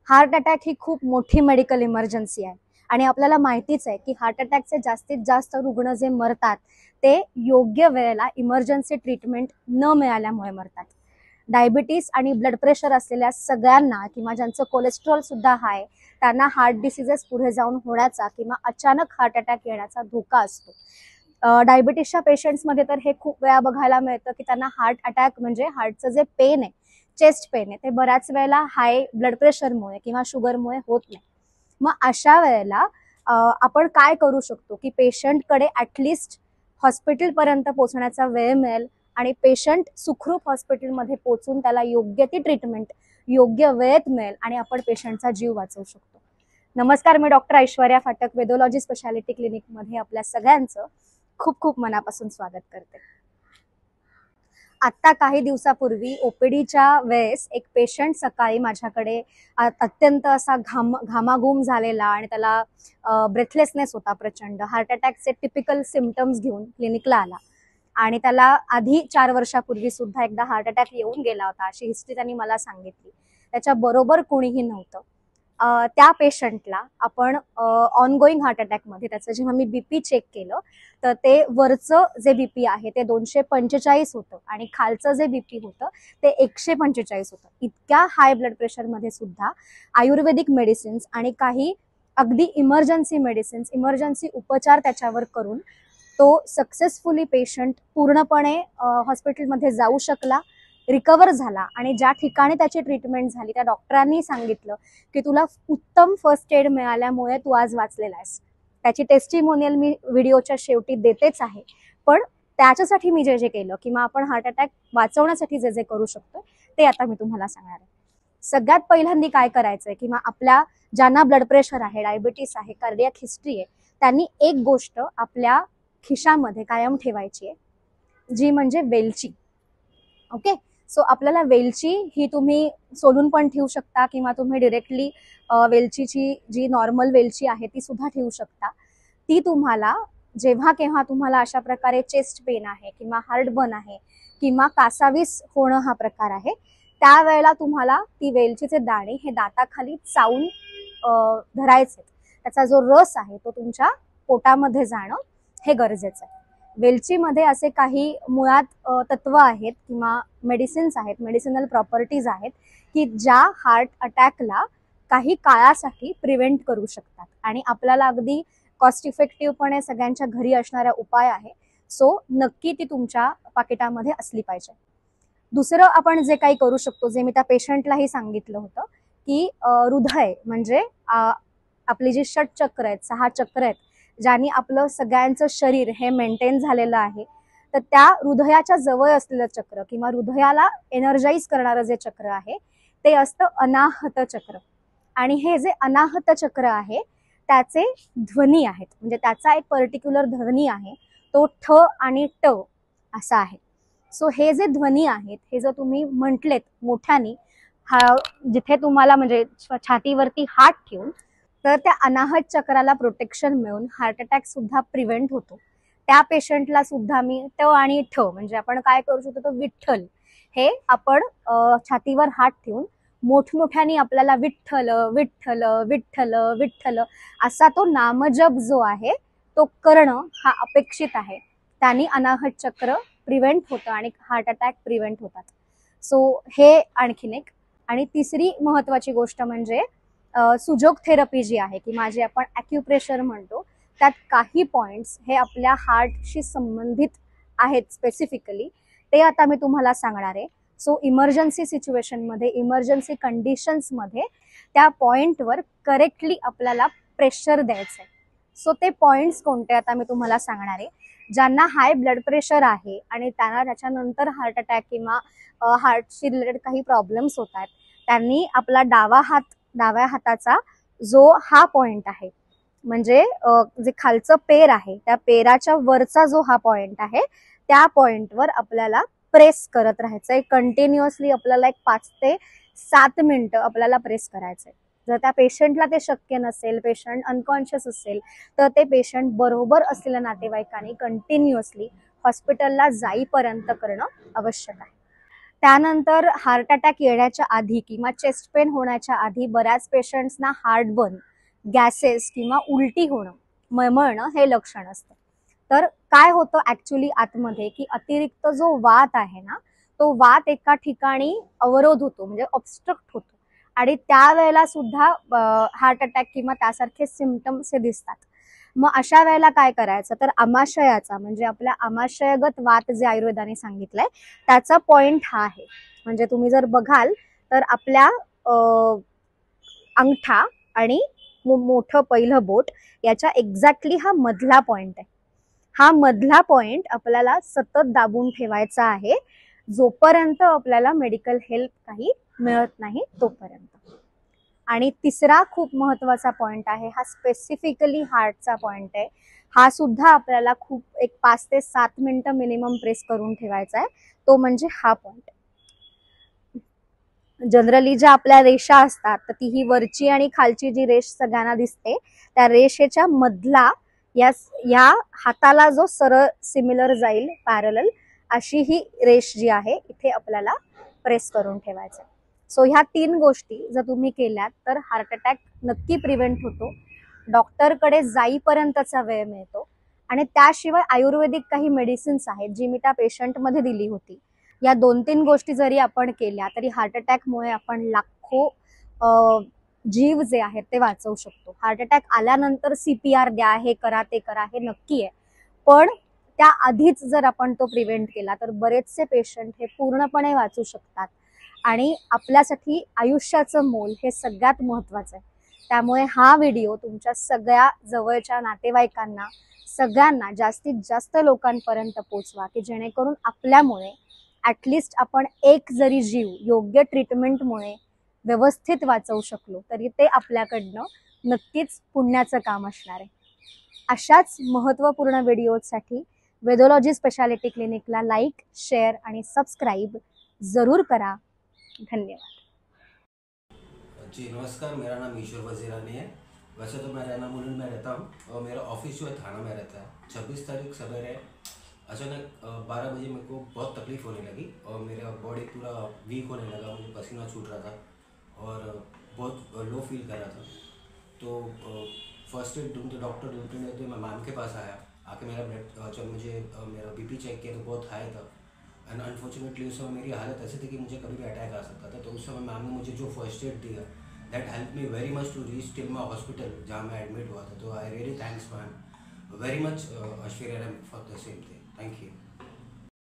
Heart attack ही खूप मोठी medical emergency आहे आणि आपल्याला माहितीच आहे की हार्ट अटॅकचे जास्तीत जास्त रुग्ण जे मरतात ते योग्य वेळेला इमर्जन्सी ट्रीटमेंट न मिळाल्यामुळे मरतात. डायबिटीस आणि ब्लड प्रेशर असलेल्या सगळ्यांना किंवा ज्यांचं कोलेस्ट्रॉल सुद्धा हाय त्यांना हार्ट डिसीजेस पुढे जाऊन होण्याचा किंवा अचानक हार्ट अटॅक येण्याचा धोका असतो. डायबिटीसच्या पेशंट्समध्ये तर हे खूप वेळा बघायला मिळतं की त्यांना हार्ट अटॅक म्हणजे हार्टचं जे पेन आहे, चेस्ट पेन आहे, ते बऱ्याच वेळेला हाय ब्लड प्रेशरमुळे किंवा शुगरमुळे होत नाही. मग अशा वेळेला आपण काय करू शकतो की पेशंटकडे ॲटलिस्ट हॉस्पिटलपर्यंत पोहोचण्याचा वेळ मिळेल आणि पेशंट सुखरूप हॉस्पिटलमध्ये पोहोचून त्याला योग्य ती ट्रीटमेंट योग्य वेळेत मिळेल आणि आपण पेशंटचा जीव वाचवू शकतो. नमस्कार, मी डॉक्टर ऐश्वर्या फाटक, वेदोलॉजी स्पेशालिटी क्लिनिकमध्ये आपल्या सगळ्यांचं खूप खूप मनापासून स्वागत करते. आत्ता काही दिवसापूर्वी ओपीडीच्या वेळेस एक पेशंट सकाळी माझ्याकडे अत्यंत असा घामाघूम झालेला आणि त्याला ब्रेथलेसनेस होता प्रचंड. हार्ट अटॅकचे टिपिकल सिम्पटम्स घेऊन क्लिनिकला आला आणि त्याला आधी 4 वर्षापूर्वी सुद्धा एकदा हार्ट अटॅक येऊन गेला होता अशी हिस्ट्री त्यांनी मला सांगितली. त्याच्याबरोबर कोणीही नव्हतं. त्या पेशंटला आपण ऑनगोईंग हार्ट अटॅकमध्ये त्याचं जेव्हा मी बीपी चेक केलं तर ते वरचं जे बीपी आहे ते 245 होतं आणि खालचं जे बीपी होतं ते 145 होतं. इतक्या हाय ब्लड प्रेशरमध्ये सुद्धा आयुर्वेदिक मेडिसिन्स आणि काही अगदी इमर्जन्सी मेडिसिन्स, इमर्जन्सी उपचार त्याच्यावर करून तो सक्सेसफुली पेशंट पूर्णपणे हॉस्पिटलमध्ये जाऊ शकला, रिकवर झाला आणि ज्या ठिकाणी त्याची ट्रीटमेंट झाली त्या डॉक्टरांनी सांगितलं की तुला उत्तम फर्स्ट एड मिळाल्यामुळे तू आज वाचलेला आहेस. त्याची टेस्टिमोनियल मी व्हिडिओच्या शेवटी देतेच आहे, पण त्याच्यासाठी मी जे जे केलं किंवा आपण हार्ट अटॅक वाचवण्यासाठी जे जे करू शकतो ते आता मी तुम्हाला सांगणार आहे. सगळ्यात पहिल्यांदा काय करायचंय किंवा आपल्या ज्यांना ब्लड प्रेशर आहे, डायबिटीस आहे, कार्डियाक हिस्ट्री आहे, त्यांनी एक गोष्ट आपल्या खिशामध्ये कायम ठेवायची आहे, जी म्हणजे वेलची. ओके, सो आपल्याला वेलची ही तुम्ही सोलून पण ठेवू शकता किंवा तुम्ही डिरेक्टली वेलचीची जी नॉर्मल वेलची आहे ती सुद्धा ठेवू शकता. ती तुम्हाला जेव्हा केव्हा तुम्हाला अशा प्रकारे चेस्ट पेन आहे किंवा हार्टबर्न आहे किंवा कासावीस होणं हा प्रकार आहे त्यावेळेला तुम्हाला ती वेलचीचे दाणे हे दाताखाली चावून धरायचे. त्याचा जो रस आहे तो तुमच्या पोटामध्ये जाणं हे गरजेचं आहे. वेलचीमध्ये असे काही मुळात तत्व आहेत किंवा मेडिसिन्स आहेत, मेडिसिनल प्रॉपर्टीज आहेत की ज्या हार्ट अटॅकला काही काळासाठी प्रिव्हेंट करू शकतात आणि आपल्याला अगदी कॉस्ट इफेक्टिव्हपणे सगळ्यांच्या घरी असणारा उपाय आहे. सो नक्की ती तुमच्या पाकिटामध्ये असली पाहिजे. दुसरं आपण जे काही करू शकतो, जे मी त्या पेशंटलाही सांगितलं होतं की हृदय म्हणजे आपली जी षटचक्र आहेत, 6 चक्र आहेत, ज्यांनी आपलं सगळ्यांचं शरीर हे मेंटेन झालेलं आहे, तर त्या हृदयाच्या जवळ असलेलं चक्र किंवा हृदयाला एनर्जाइज करणारं जे चक्र आहे ते असतं अनाहत चक्र. आणि हे जे अनाहत चक्र आहे त्याचे ध्वनी आहेत, म्हणजे त्याचा एक पर्टिक्युलर ध्वनी आहे तो ठ आणि ट असा आहे. सो हे जे ध्वनी आहेत हे जर तुम्ही म्हटलेत मोठ्यानी जिथे तुम्हाला म्हणजे छातीवरती हात ठेवून, तर त्या अनाहत चक्राला प्रोटेक्शन मिळून हार्ट अटॅक सुद्धा प्रिव्हेंट होतो. त्या पेशंटला सुद्धा मी ट आणि ठ म्हणजे आपण काय करू शकतो तो विठ्ठल हे आपण छातीवर हात ठेवून मोठमोठ्याने आपल्याला विठ्ठल विठ्ठल विठ्ठल विठ्ठल असा तो नामजप जो आहे तो करणं हा अपेक्षित आहे. त्यांनी अनाहत चक्र प्रिव्हेंट होतं आणि हार्ट अटॅक प्रिव्हेंट होतात. सो हे आणखीन एक. आणि तिसरी महत्वाची गोष्ट म्हणजे सुजोग थेरपी जी आहे की माझे आपण ॲक्युप्रेशर म्हणतो, त्यात काही पॉइंट्स हे आपल्या हार्टशी संबंधित आहेत स्पेसिफिकली, ते आता मी तुम्हाला सांगणार आहे. सो इमर्जन्सी सिच्युएशनमध्ये, इमर्जन्सी कंडिशन्समध्ये त्या पॉइंटवर करेक्टली आपल्याला प्रेशर द्यायचं आहे. सो ते पॉइंट्स कोणते आता मी तुम्हाला सांगणार आहे. ज्यांना हाय ब्लड प्रेशर आहे आणि त्यांना त्याच्यानंतर हार्ट अटॅक किंवा हार्टशी रिलेटेड काही प्रॉब्लेम्स होत आहेत, त्यांनी आपला डाव्या हाताचा जो हा पॉइंट आहे म्हणजे जे खालचं पेर आहे त्या पेराच्या वरचा जो हा पॉइंट आहे त्या पॉइंटवर आपल्याला प्रेस करत राहायचंय. कंटिन्युअसली आपल्याला एक 5 ते 7 मिनिटं आपल्याला प्रेस करायचंय. जर त्या पेशंटला ते शक्य नसेल, पेशंट अनकॉन्शियस असेल, तर ते पेशंट बरोबर असलेल्या नातेवाईकांनी कंटिन्युअसली हॉस्पिटलला जाईपर्यंत करणं आवश्यक आहे. त्यानंतर हार्ट अटॅक येण्याच्या आधी किंवा चेस्ट पेन होण्याच्या आधी बऱ्याच पेशंट्सना हार्टबर्न, गॅसेस किंवा उलटी होणं, मळमळणं हे लक्षण असतं. तर काय होतं ऍक्च्युली आतमध्ये की अतिरिक्त जो वात आहे ना, तो वात एका ठिकाणी अवरोध होतो, म्हणजे ऑब्स्ट्रक्ट होतो, आणि त्यावेळेला सुद्धा हार्ट अटॅक किंवा त्यासारखे सिम्पटम्स हे दिसतात. मग अशा वेळेला काय करायचं, तर आमाशयाचा म्हणजे आपल्या आमाशयगत वात जे आयुर्वेदाने सांगितलंय त्याचा पॉइंट हा आहे. म्हणजे तुम्ही जर बघाल तर आपल्या अंगठा आणि मोठं पहिलं बोट याच्या एक्झॅक्टली हा मधला पॉइंट आहे. हा मधला पॉइंट आपल्याला सतत दाबून ठेवायचा आहे जोपर्यंत आपल्याला मेडिकल हेल्प काही मिळत नाही तोपर्यंत. आणि तिसरा खूप महत्वाचा पॉइंट आहे, हा स्पेसिफिकली हार्टचा पॉइंट आहे. हा सुद्धा आपल्याला खूप एक 5 ते 7 मिनिटं मिनिमम प्रेस करून ठेवायचा आहे, तो म्हणजे हा पॉइंट. जनरली ज्या आपल्या रेषा असतात तर ती ही वरची आणि खालची जी रेष सगळ्यांना दिसते, त्या रेषेच्या मधला या हाताला जो सरळ सिमिलर जाईल पॅरलल, अशी ही रेष जी आहे इथे आपल्याला प्रेस करून ठेवायचं. सो ह्या 3 गोष्टी जर तुम्ही केल्यात तर हार्ट अटॅक नक्की प्रिव्हेंट होतो, डॉक्टरकडे जाईपर्यंतचा वेळ मिळतो. आणि त्याशिवाय आयुर्वेदिक काही मेडिसिन्स आहेत जी मी त्या पेशंटमध्ये दिली होती. या 2-3 गोष्टी जरी आपण केल्या तरी हार्ट अटॅकमुळे आपण लाखो जीव जे आहेत ते वाचवू शकतो. हार्ट अटॅक आल्यानंतर CPR द्या, हे करा ते करा, हे नक्की आहे, पण त्या आधीच जर आपण तो प्रिव्हेंट केला तर बरेचसे पेशंट हे पूर्णपणे वाचू शकतात. आणि आपल्यासाठी आयुष्याचं मोल हे सगळ्यात महत्वाचं आहे. त्यामुळे हा व्हिडिओ तुमच्या सगळ्या जवळच्या नातेवाईकांना, सगळ्यांना जास्तीत जास्त लोकांपर्यंत पोचवा, की जेणेकरून आपल्यामुळे ॲटलिस्ट आपण एक जरी जीव योग्य ट्रीटमेंटमुळे व्यवस्थित वाचवू शकलो तरी ते आपल्याकडनं नक्कीच पुण्याचं काम असणार आहे. अशाच महत्त्वपूर्ण व्हिडिओसाठी वेदोलॉजी स्पेशालिटी क्लिनिकला लाईक, शेअर आणि सबस्क्राईब जरूर करा. धन्यवाद. जी नमस्कार, मेरा नाम ईश्वर वजीरानी है। वैसे तो मैं रहना मुलुंड में रहता हूँ और मेरा ऑफिस जो है थाना में रहता है। 26 तारीख सवेरे अचानक 12 बजे मेरे को बहुत तकलीफ़ होने लगी और मेरा बॉडी पूरा वीक होने लगा, मुझे पसीना छूट रहा था और बहुत लो फील कर रहा था। तो फर्स्ट एड ढूंढते ढूंढते मैं मैम के पास आया। आके मेरा ब्लड, जब मुझे मेरा बीपी चेक किया तो बहुत हाई था एंड अनफॉर्चुनेटली उस समय मेरी हालत ऐसी थी कि मुझे कभी भी अटैक आ सकता था। तो उस समय मैम ने मुझे जो फर्स्ट एड दिया, that help me very much to reach till my hospital जहाँ मैं एडमिट हुआ था। तो I really thanks ma'am very much, Aishwarya for the same thing. Thank you.